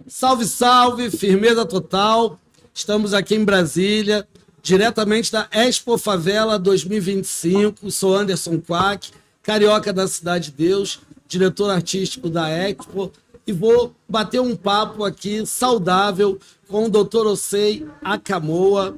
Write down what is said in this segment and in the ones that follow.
Salve, salve, firmeza total. Estamos aqui em Brasília, diretamente da Expo Favela 2025. Sou Anderson Quack, carioca da Cidade de Deus, diretor artístico da Expo, e vou bater um papo aqui saudável com o Dr. Osei Aquamoa.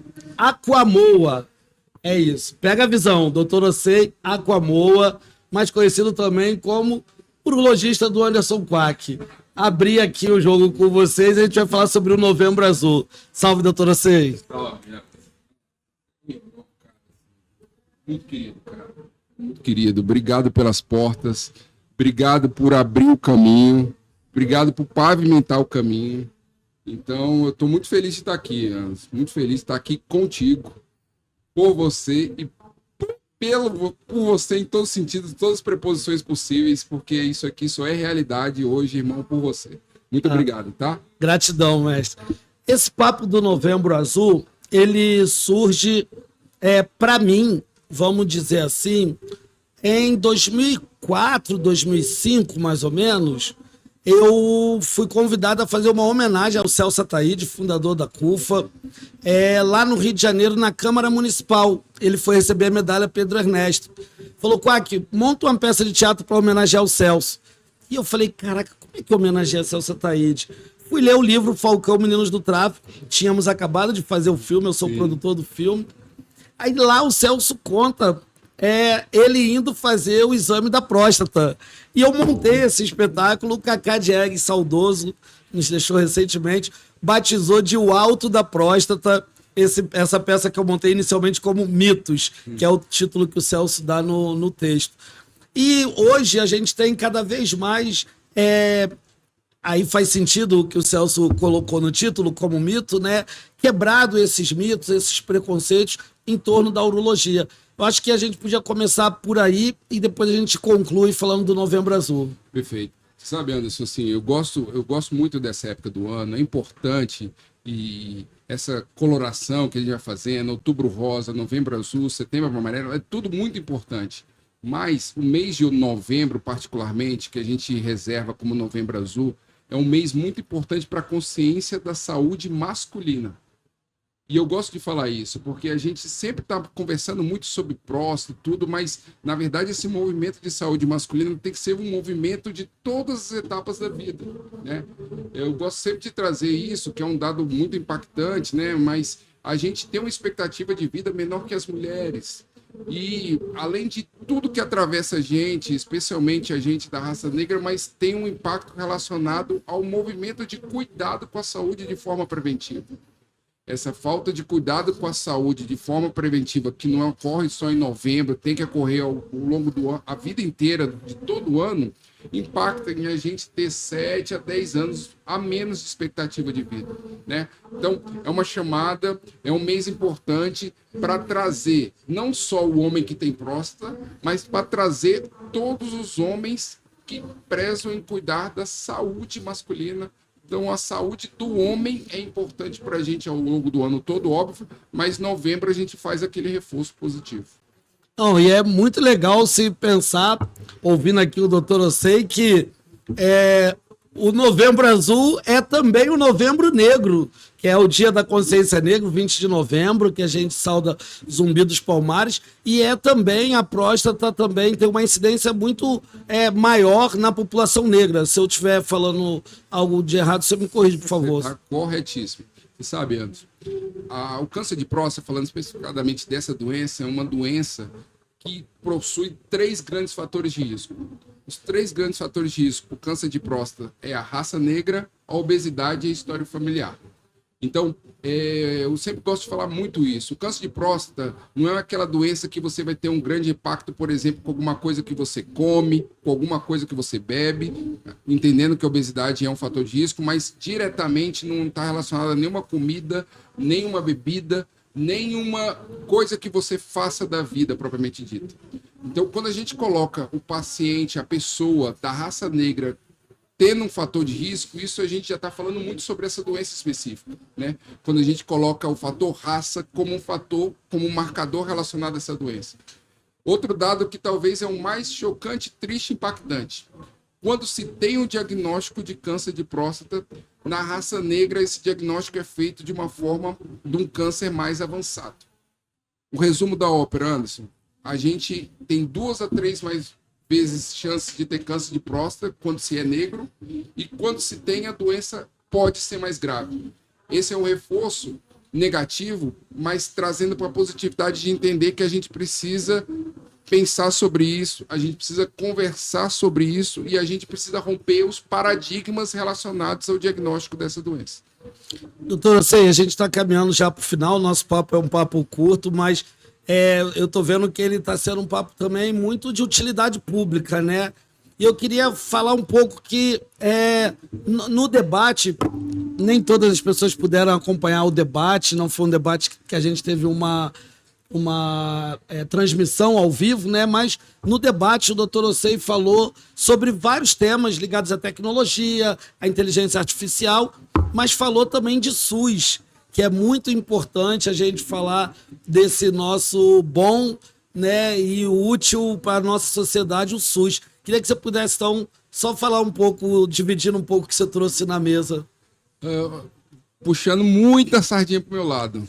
É isso, pega a visão, Dr. Osei Aquamoa, mais conhecido também como urologista do Anderson Quack. Abrir aqui o jogo com vocês e a gente vai falar sobre o Novembro Azul. Salve, doutor Osei. Muito querido, cara. Muito querido. Obrigado pelas portas. Obrigado por abrir o caminho. Obrigado por pavimentar o caminho. Então, eu estou muito feliz de estar aqui, Anderson. Muito feliz de estar aqui contigo, por você e por você em todos os sentidos, todas as preposições possíveis, porque isso aqui só é realidade hoje, irmão, por você. Muito obrigado, tá? Gratidão, mestre. Esse papo do Novembro Azul, ele surge, para mim, vamos dizer assim, em 2004, 2005, mais ou menos, eu fui convidado a fazer uma homenagem ao Celso Ataíde, fundador da CUFA, lá no Rio de Janeiro, na Câmara Municipal. Ele foi receber a medalha Pedro Ernesto. Falou, Quack, monta uma peça de teatro para homenagear o Celso. E eu falei, caraca, como é que homenageia Celso Ataíde? Fui ler o livro Falcão, Meninos do Tráfico. Tínhamos acabado de fazer o filme, eu sou produtor do filme. Aí lá o Celso conta ele indo fazer o exame da próstata. E eu montei esse espetáculo, o Cacá Diegues, saudoso, nos deixou recentemente, batizou de O Alto da Próstata, essa peça que eu montei inicialmente como Mitos, que é o título que o Celso dá no texto. E hoje a gente tem cada vez mais... Aí faz sentido o que o Celso colocou no título como mito, né? Quebrado esses mitos, esses preconceitos em torno da urologia. Eu acho que a gente podia começar por aí e depois a gente conclui falando do Novembro Azul. Perfeito. Você sabe, Anderson, assim, eu gosto muito dessa época do ano, é importante, e essa coloração que a gente vai fazendo, Outubro Rosa, Novembro Azul, Setembro Amarelo, é tudo muito importante. Mas o mês de novembro, particularmente, que a gente reserva como Novembro Azul, é um mês muito importante para a consciência da saúde masculina. E eu gosto de falar isso, porque a gente sempre está conversando muito sobre próstata e tudo, mas, na verdade, esse movimento de saúde masculina tem que ser um movimento de todas as etapas da vida, né? Eu gosto sempre de trazer isso, que é um dado muito impactante, né? Mas a gente tem uma expectativa de vida menor que as mulheres. E, além de tudo que atravessa a gente, especialmente a gente da raça negra, mas tem um impacto relacionado ao movimento de cuidado com a saúde de forma preventiva. Essa falta de cuidado com a saúde de forma preventiva, que não ocorre só em novembro, tem que ocorrer ao longo do ano, a vida inteira, de todo o ano, impacta em a gente ter 7 a 10 anos a menos de expectativa de vida, né? Então, é uma chamada, é um mês importante para trazer não só o homem que tem próstata, mas para trazer todos os homens que prezam em cuidar da saúde masculina. Então, a saúde do homem é importante para a gente ao longo do ano todo, óbvio, mas em novembro a gente faz aquele reforço positivo. Não, e é muito legal se pensar, ouvindo aqui o doutor Osei, que o Novembro Azul é também o Novembro Negro, que é o Dia da Consciência Negra, 20 de novembro, que a gente sauda Zumbi dos Palmares, e também a próstata também tem uma incidência muito maior na população negra. Se eu estiver falando algo de errado, você me corrige, por favor. Está corretíssimo. Você sabe, Anderson, o câncer de próstata, falando especificadamente dessa doença, é uma doença que possui 3 grandes fatores de risco. Os 3 grandes fatores de risco para o câncer de próstata é a raça negra, a obesidade e a história familiar. Então, eu sempre gosto de falar muito isso. O câncer de próstata não é aquela doença que você vai ter um grande impacto, por exemplo, com alguma coisa que você come, com alguma coisa que você bebe, entendendo que a obesidade é um fator de risco, mas diretamente não está relacionada a nenhuma comida, nenhuma bebida, nenhuma coisa que você faça da vida, propriamente dita. Então, quando a gente coloca o paciente, a pessoa da raça negra, tendo um fator de risco, isso a gente já está falando muito sobre essa doença específica, né? Quando a gente coloca o fator raça como um fator, como um marcador relacionado a essa doença. Outro dado que talvez é o mais chocante, triste e impactante. quando se tem um diagnóstico de câncer de próstata, na raça negra esse diagnóstico é feito de uma forma de um câncer mais avançado. O resumo da ópera, Anderson, a gente tem 2 a 3 mais vezes chances de ter câncer de próstata quando se é negro, e quando se tem a doença pode ser mais grave. Esse é um reforço negativo, mas trazendo para a positividade de entender que a gente precisa pensar sobre isso, a gente precisa conversar sobre isso e a gente precisa romper os paradigmas relacionados ao diagnóstico dessa doença. Doutor, a gente está caminhando já para o final, nosso papo é um papo curto, mas eu estou vendo que ele está sendo um papo também muito de utilidade pública, né? E eu queria falar um pouco que no debate, nem todas as pessoas puderam acompanhar o debate, não foi um debate que a gente teve uma transmissão ao vivo, né? Mas no debate o doutor Ocey falou sobre vários temas ligados à tecnologia, à inteligência artificial, mas falou também de SUS, que é muito importante a gente falar desse nosso bom, né, e útil para a nossa sociedade, o SUS. Queria que você pudesse, então, só falar um pouco, dividir um pouco o que você trouxe na mesa. Puxando muita sardinha para o meu lado.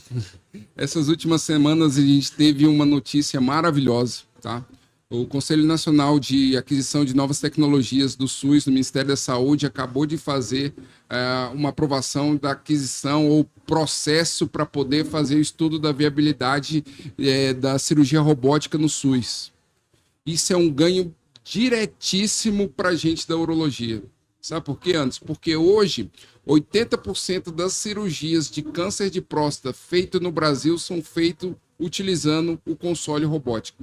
Essas últimas semanas a gente teve uma notícia maravilhosa, tá? O Conselho Nacional de Aquisição de Novas Tecnologias do SUS, do Ministério da Saúde, acabou de fazer uma aprovação da aquisição ou processo para poder fazer o estudo da viabilidade da cirurgia robótica no SUS. Isso é um ganho diretíssimo para a gente da urologia. Sabe por quê, Anderson? Porque hoje 80% das cirurgias de câncer de próstata feitas no Brasil são feitas utilizando o console robótico.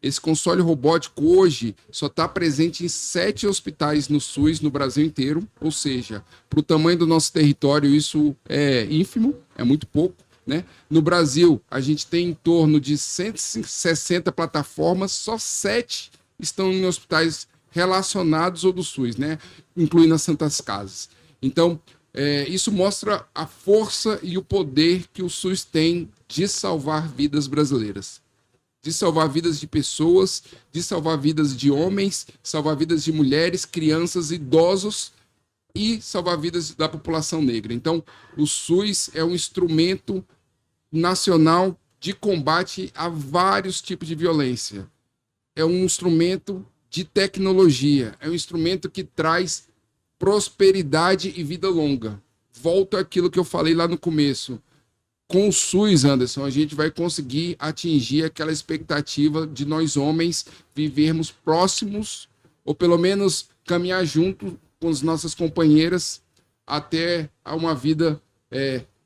Esse console robótico hoje só está presente em 7 hospitais no SUS, no Brasil inteiro. Ou seja, para o tamanho do nosso território, isso é ínfimo, é muito pouco, né? No Brasil, a gente tem em torno de 160 plataformas, só 7 estão em hospitais relacionados ou do SUS, né? Incluindo as Santas Casas. Então, isso mostra a força e o poder que o SUS tem de salvar vidas brasileiras. De salvar vidas de pessoas, de salvar vidas de homens, salvar vidas de mulheres, crianças, idosos e salvar vidas da população negra. Então, o SUS é um instrumento nacional de combate a vários tipos de violência. É um instrumento de tecnologia, é um instrumento que traz prosperidade e vida longa. Volta àquilo que eu falei lá no começo. Com o SUS, Anderson, a gente vai conseguir atingir aquela expectativa de nós homens vivermos próximos, ou pelo menos caminhar junto com as nossas companheiras até a uma vida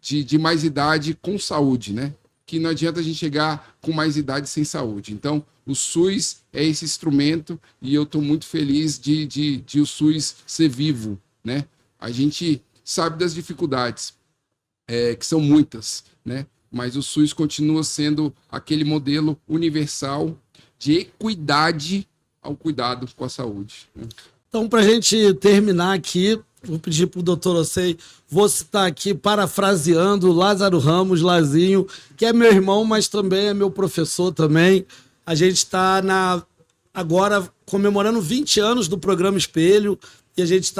de mais idade com saúde, né? Que não adianta a gente chegar com mais idade sem saúde. Então, o SUS é esse instrumento e eu estou muito feliz de o SUS ser vivo, né? A gente sabe das dificuldades, que são muitas, né? Mas o SUS continua sendo aquele modelo universal de equidade ao cuidado com a saúde, né? Então, para a gente terminar aqui, vou pedir para o doutor Ocey, vou citar aqui, parafraseando Lázaro Ramos, Lazinho, que é meu irmão, mas também é meu professor também. A gente está agora comemorando 20 anos do programa Espelho, e a gente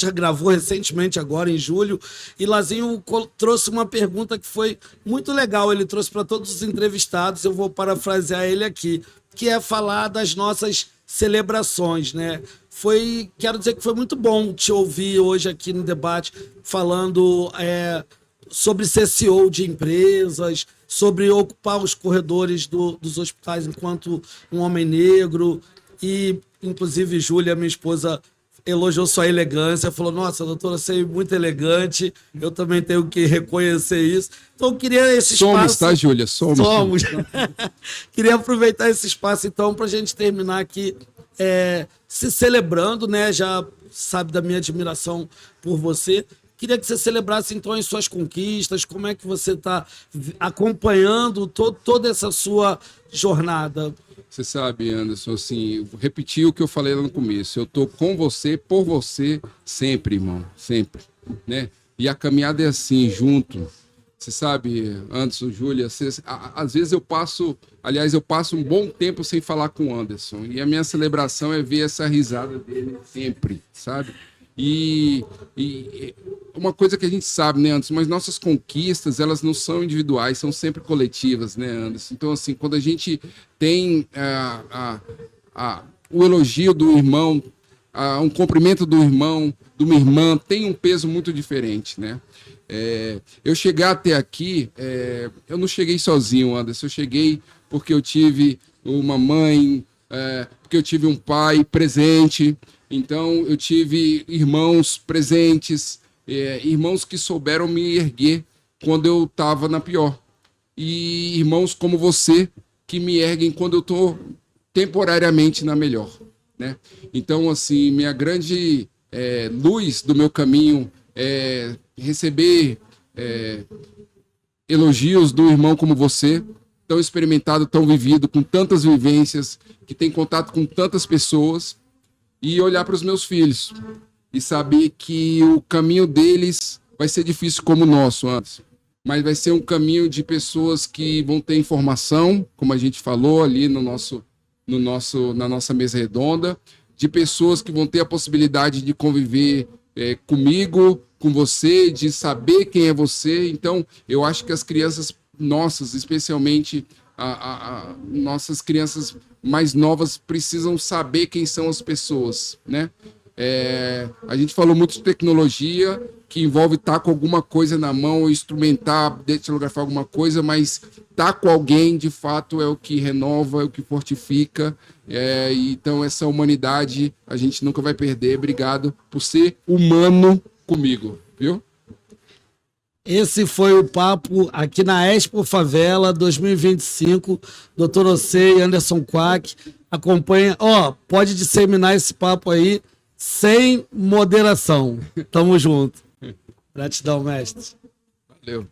já gravou recentemente agora, em julho, e Lazinho trouxe uma pergunta que foi muito legal, ele trouxe para todos os entrevistados, eu vou parafrasear ele aqui, que é falar das nossas celebrações, né? Quero dizer que foi muito bom te ouvir hoje aqui no debate falando sobre ser CEO de empresas, sobre ocupar os corredores dos hospitais enquanto um homem negro, e inclusive Júlia, minha esposa, elogiou sua elegância, falou, nossa, doutora, você é muito elegante, eu também tenho que reconhecer isso. Então eu queria esse espaço... Somos, tá, Júlia? Somos. Queria aproveitar esse espaço, então, para a gente terminar aqui se celebrando, né? Já sabe da minha admiração por você. Queria que você celebrasse, então, as suas conquistas, como é que você está acompanhando toda essa sua jornada. Você sabe, Anderson, assim, vou repetir o que eu falei lá no começo. Eu tô com você, por você, sempre, irmão, sempre, né? E a caminhada é assim, junto. Você sabe, Anderson, Júlia, às vezes eu passo um bom tempo sem falar com o Anderson. E a minha celebração é ver essa risada dele sempre, sabe? E uma coisa que a gente sabe, né, Anderson? Mas nossas conquistas, elas não são individuais, são sempre coletivas, né, Anderson? Então, assim, quando a gente tem o elogio do irmão, um cumprimento do irmão, de uma irmã, tem um peso muito diferente, né? Eu chegar até aqui, eu não cheguei sozinho, Anderson. Eu cheguei porque eu tive uma mãe, porque eu tive um pai presente. Então, eu tive irmãos presentes, irmãos que souberam me erguer quando eu estava na pior. E irmãos como você, que me erguem quando eu estou temporariamente na melhor, né? Então, assim, minha grande luz do meu caminho é receber elogios do irmão como você, tão experimentado, tão vivido, com tantas vivências, que tem contato com tantas pessoas, e olhar para os meus filhos e saber que o caminho deles vai ser difícil como o nosso, Anderson, mas vai ser um caminho de pessoas que vão ter informação, como a gente falou ali na nossa mesa redonda, de pessoas que vão ter a possibilidade de conviver comigo, com você, de saber quem é você. Então, eu acho que as crianças nossas, especialmente nossas crianças mais novas, precisam saber quem são as pessoas, né? A gente falou muito de tecnologia, que envolve estar com alguma coisa na mão, instrumentar, datilografar alguma coisa, mas estar com alguém, de fato, é o que renova, é o que fortifica. Então, essa humanidade a gente nunca vai perder. Obrigado por ser humano comigo, viu? Esse foi o papo aqui na Expo Favela 2025. Dr. Ocê e Anderson Quack. Acompanha. Pode disseminar esse papo aí sem moderação. Tamo junto. Gratidão, mestre. Valeu.